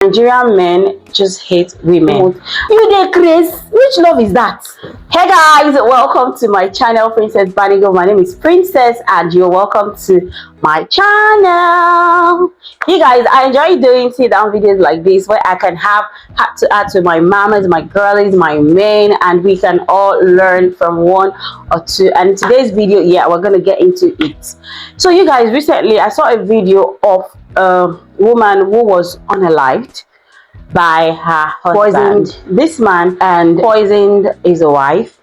Nigerian men just hate women. You dey craze? Which love is that? Hey guys, welcome to my channel, Princess Banigo. My name is Princess and you're welcome to my channel. You guys, I enjoy doing sit down videos like this where I can have to add to my mamas, my girlies, my men, and we can all learn from one or two. And in today's video, yeah, we're gonna get into it. So you guys, recently I saw a video of a woman who was unalived by her husband. Poisoned this man and poisoned his wife,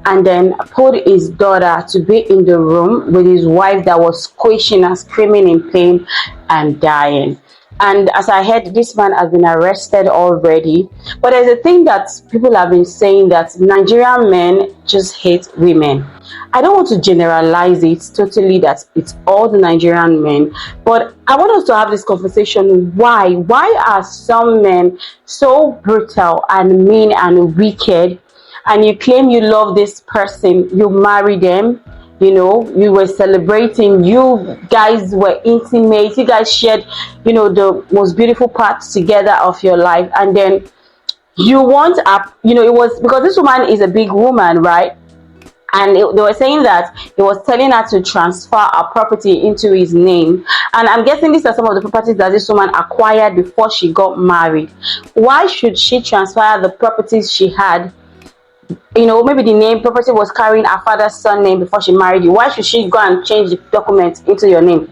and then put his daughter to be in the room with his wife that was squishing and screaming in pain and dying. And as I heard, this man has been arrested already. But there's a thing that people have been saying, that Nigerian men just hate women. I don't want to generalize it totally that it's all the Nigerian men, but I want us to have this conversation. Why are some men so brutal and mean and wicked? And you claim you love this person, you marry them, you know, you were celebrating, you guys were intimate, you guys shared, you know, the most beautiful parts together of your life, and then you want a, you know, it was because this woman is a big woman, right? And they were saying that he was telling her to transfer a property into his name. And I'm guessing these are some of the properties that this woman acquired before she got married. Why should she transfer the properties she had? You know, maybe the name property was carrying her father's son name before she married you. Why should she go and change the document into your name?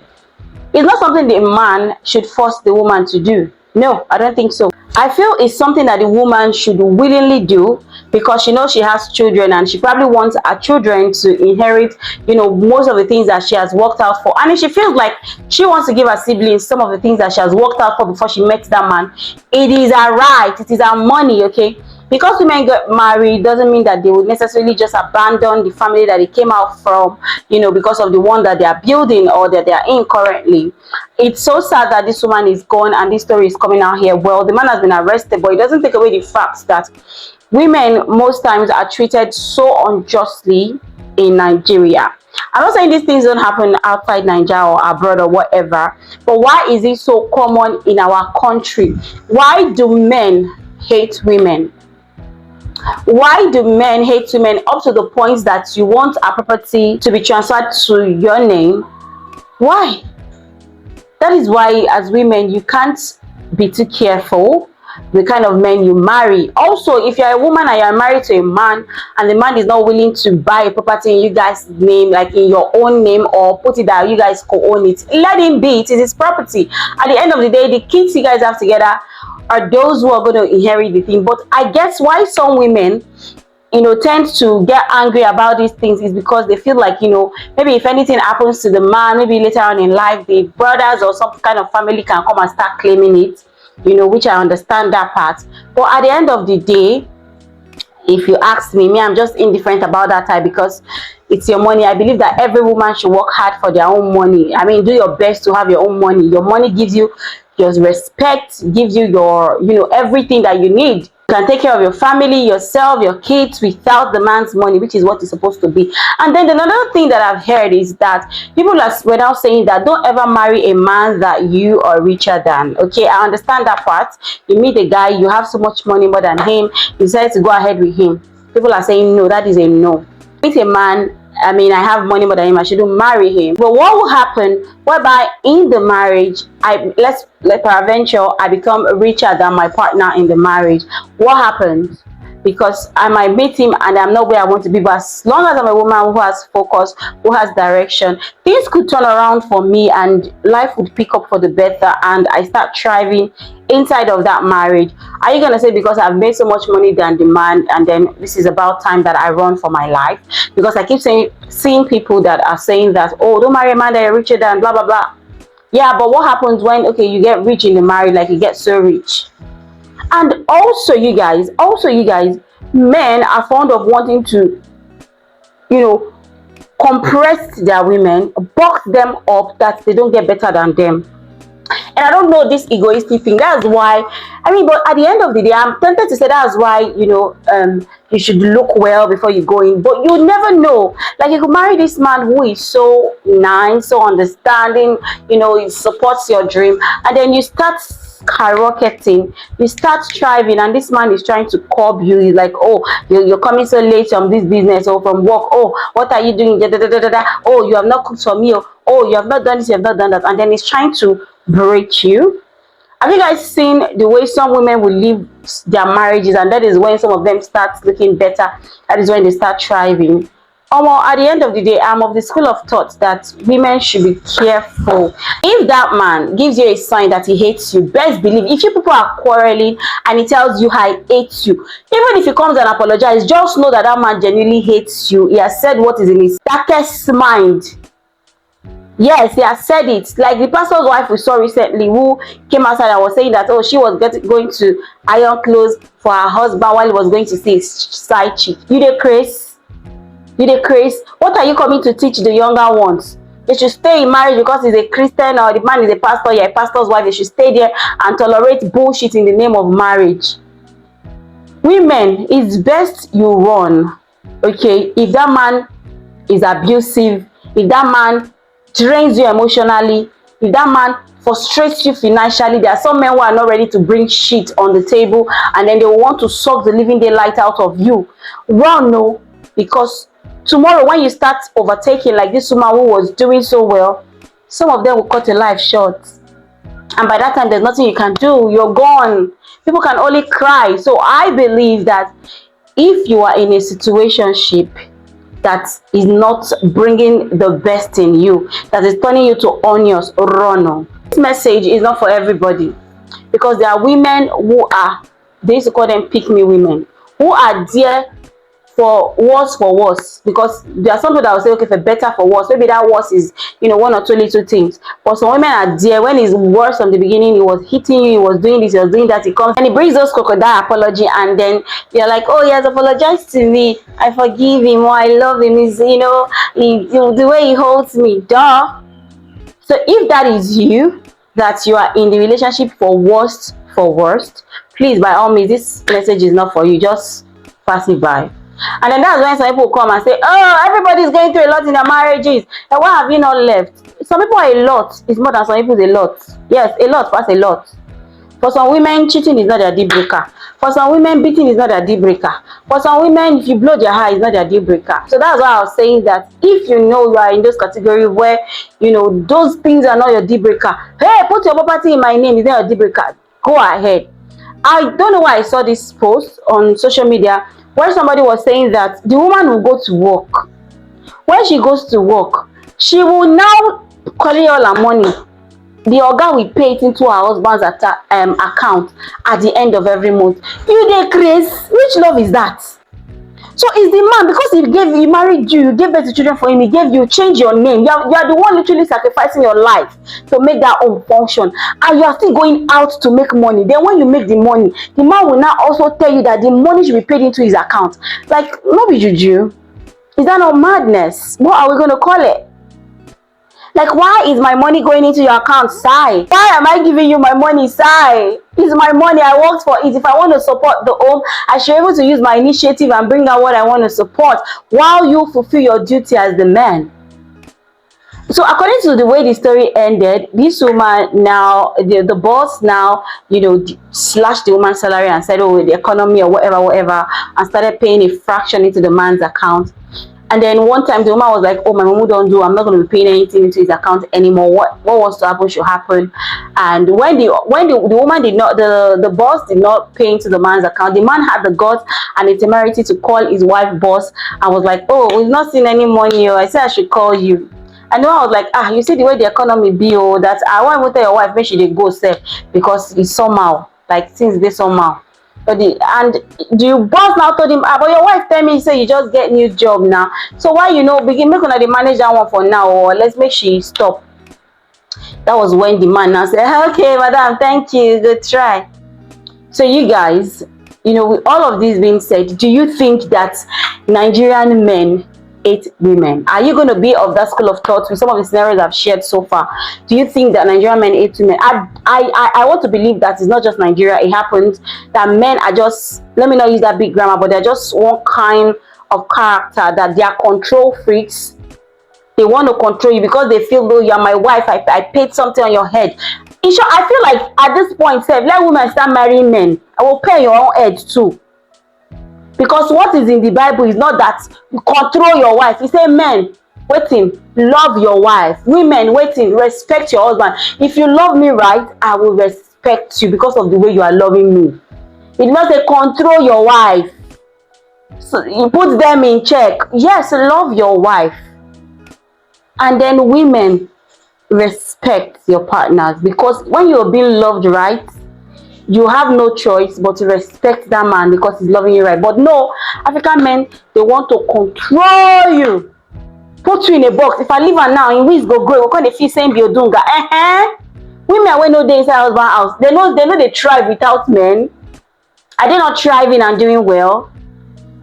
It's not something the man should force the woman to do. No, I don't think so. I feel it's something that the woman should willingly do, because she knows she has children and she probably wants her children to inherit, you know, most of the things that she has worked out for. And if she feels like she wants to give her siblings some of the things that she has worked out for before she met that man, it is her right, it is her money, okay? Because women get married doesn't mean that they would necessarily just abandon the family that they came out from, you know, because of the one that they are building or that they are in currently. It's so sad that this woman is gone and this story is coming out here. Well, the man has been arrested, but it doesn't take away the fact that women most times are treated so unjustly in Nigeria. I'm not saying these things don't happen outside Nigeria or abroad or whatever, but why is it so common in our country? Why do men hate women? Why do men hate women up to the point that you want a property to be transferred to your name? Why? That is why, as women, you can't be too careful the kind of men you marry. Also, if you're a woman and you're married to a man and the man is not willing to buy a property in you guys' name, like in your own name, or put it that you guys co-own it, let him be. It is his property. At the end of the day, the kids you guys have together are those who are going to inherit the thing. But I guess why some women, you know, tend to get angry about these things is because they feel like, you know, maybe if anything happens to the man, maybe later on in life, the brothers or some kind of family can come and start claiming it, you know, which I understand that part. But at the end of the day, if you ask me, I'm just indifferent about that type, because it's your money. I believe that every woman should work hard for their own money. I mean, do your best to have your own money. Your money gives you your respect, gives you your, you know, everything that you need. You can take care of your family, yourself, your kids without the man's money, which is what it's supposed to be. And then another thing that I've heard is that people were now saying that don't ever marry a man that you are richer than. Okay, I understand that part. You meet a guy, you have so much money more than him, you decide to go ahead with him. People are saying no, that is a no. Meet a man, I mean, I have money more than him, I shouldn't marry him. But what will happen whereby in the marriage, let's peradventure, I become richer than my partner in the marriage? What happens? Because I might meet him and I'm not where I want to be, but as long as I'm a woman who has focus, who has direction, things could turn around for me and life would pick up for the better and I start thriving inside of that marriage. Are you gonna say because I've made so much money than the man, and then this is about time that I run for my life? Because I keep seeing people that are saying that, oh, don't marry a man that you're richer than, blah blah blah. Yeah, but what happens when, okay, you get rich in the marriage, like you get so rich? And also you guys, men are fond of wanting to, you know, compress their women, box them up that they don't get better than them. And I don't know this egoistic thing. That's why, I mean, but at the end of the day, I'm tempted to say that's why, you know, you should look well before you go in. But you never know. Like, you could marry this man who is so nice, so understanding, you know, he supports your dream. And then you start skyrocketing, you start thriving, and this man is trying to curb you. He's like, oh, you're coming so late from this business or from work. Oh, what are you doing? Da, da, da, da, da. Oh, you have not cooked for me. Oh, you have not done this, you have not done that. And then he's trying to break you. Have you guys seen the way some women will leave their marriages, and that is when some of them start looking better? That is when they start thriving. At the end of the day, I'm of the school of thought that women should be careful. If that man gives you a sign that he hates you, best believe, if you people are quarreling and he tells you I hate you, even if he comes and apologizes, just know that that man genuinely hates you. He has said what is in his darkest mind. Yes, he has said it. Like the pastor's wife we saw recently, who came outside and was saying that, oh, she was going to iron clothes for her husband while he was going to see his side chick. You dey craze? You dey craze? What are you coming to teach the younger ones? They should stay in marriage because he's a Christian or the man is a pastor, you're a pastor's wife. They should stay there and tolerate bullshit in the name of marriage. Women, it's best you run. Okay, if that man is abusive, if that man drains you emotionally, if that man frustrates you financially, there are some men who are not ready to bring shit on the table, and then they will want to suck the living daylight out of you. Run, no, because tomorrow when you start overtaking like this woman who was doing so well, some of them will cut your life short, and by that time there's nothing you can do. You're gone. People can only cry. So I believe that if you are in a situationship that is not bringing the best in you, that is turning you to onions, run. This message is not for everybody, because there are women who are, they used to call them pick me women, who are there for worse, because there are some people that will say, okay, for better for worse, maybe that worse is, one or two little things, but some women are there when it's worse from the beginning. He was hitting you, he was doing this, he was doing that, he comes and he brings those crocodile apology, and then they're like, oh, he has apologized to me, I forgive him, or I love him, he's, the way he holds me, duh. So if that is you, that you are in the relationship for worst, please, by all means, this message is not for you. Just pass it by. And then that's when some people come and say, oh, everybody's going through a lot in their marriages, and why have you not left? Some people are a lot. It's more than some people a lot. Yes, a lot pass a lot. For some women, cheating is not their deal breaker. For some women, beating is not their deal breaker. For some women, if you blow their hair, it's not their deal breaker. So that's why I was saying that if you know you are in those categories where, those things are not your deal breaker. Hey, put your property in my name, is not your deal breaker. Go ahead. I don't know why I saw this post on social media where somebody was saying that the woman will go to work. When she goes to work, she will now collect all her money. The oga will pay it into her husband's account at the end of every month. You dey craze? Which love is that? So it's the man, because he married you, you gave birth to children for him, he gave you, change your name. You are the one literally sacrificing your life to make that home function, and you are still going out to make money. Then when you make the money, the man will now also tell you that the money should be paid into his account. Like, no be juju. Is that not madness? What are we going to call it? Like, why is my money going into your account, Sai? Why am I giving you my money, Sai? It's my money. I worked for it. If I want to support the home, I should be able to use my initiative and bring out what I want to support while you fulfill your duty as the man. So according to the way the story ended, this woman now, the boss now, slashed the woman's salary and said, oh, the economy or whatever, and started paying a fraction into the man's account. And then one time the woman was like, oh, my mom don't do, I'm not going to be paying anything into his account anymore. What wants to happen should happen. And when the woman did not, the boss did not pay into the man's account, the man had the guts and the temerity to call his wife boss and was like, oh, we've not seen any money. I said I should call you. And the one was like, you see the way the economy be, that I want to tell your wife, make sure they go sell, because it's somehow, like things they somehow. And the boss now told him, but your wife tell me, say you just get new job now. So why begin make the manage that one for now, or let's make she stop. That was when the man now said, okay, madam, thank you, good try. So you guys, with all of this being said, do you think that Nigerian men hate women? Are you going to be of that school of thought with some of the scenarios I've shared so far? Do you think that Nigerian men hate women? I want to believe that it's not just Nigeria. It happens that men are just, let me not use that big grammar, but they're just one kind of character, that they are control freaks. They want to control you because they feel, though, you are my wife, I paid something on your head. In short, I feel like at this point, say, let women start marrying men. I will pay your own head too. Because what is in the Bible is not that you control your wife. He say, men, waiting, love your wife. Women, waiting, respect your husband. If you love me right, I will respect you because of the way you are loving me. It must say control your wife. So you put them in check. Yes, love your wife. And then women, respect your partners, because when you're being loved right, you have no choice but to respect that man because he's loving you right. But no, African men, they want to control you, put you in a box. If I leave her now, in weeks go grow, we're going to feel saying biodunga. Women when no day inside husband house, they know they thrive without men. Are they not thriving and doing well?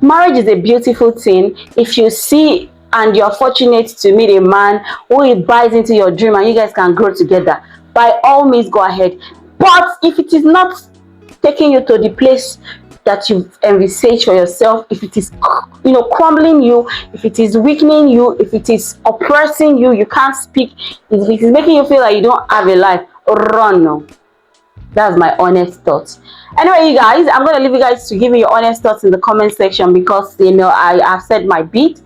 Marriage is a beautiful thing. If you see and you're fortunate to meet a man who buys into your dream and you guys can grow together, by all means go ahead. But if it is not taking you to the place that you've envisaged for yourself, if it is, crumbling you, if it is weakening you, if it is oppressing you, you can't speak, if it is making you feel like you don't have a life, run. No. That's my honest thoughts. Anyway, you guys, I'm going to leave you guys to give me your honest thoughts in the comment section because, I've said my bit.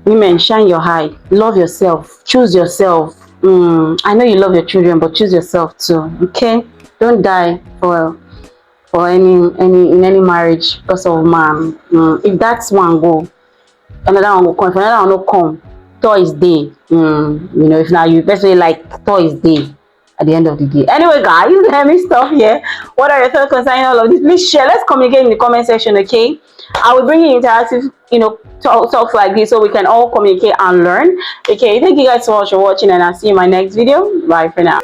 Women, shine your eye. Love yourself. Choose yourself. I know you love your children, but choose yourself too. Okay? Don't die for any marriage because of man. If that's one go, another one will come. If another one will come, toys day. If now you especially like toys day. At the end of the day. Anyway, guys, let me stop here. What are your thoughts concerning all of this? Please share. Let's communicate in the comment section, okay? I will bring you interactive, talks like this so we can all communicate and learn. Okay, thank you guys so much for watching, and I'll see you in my next video. Bye for now.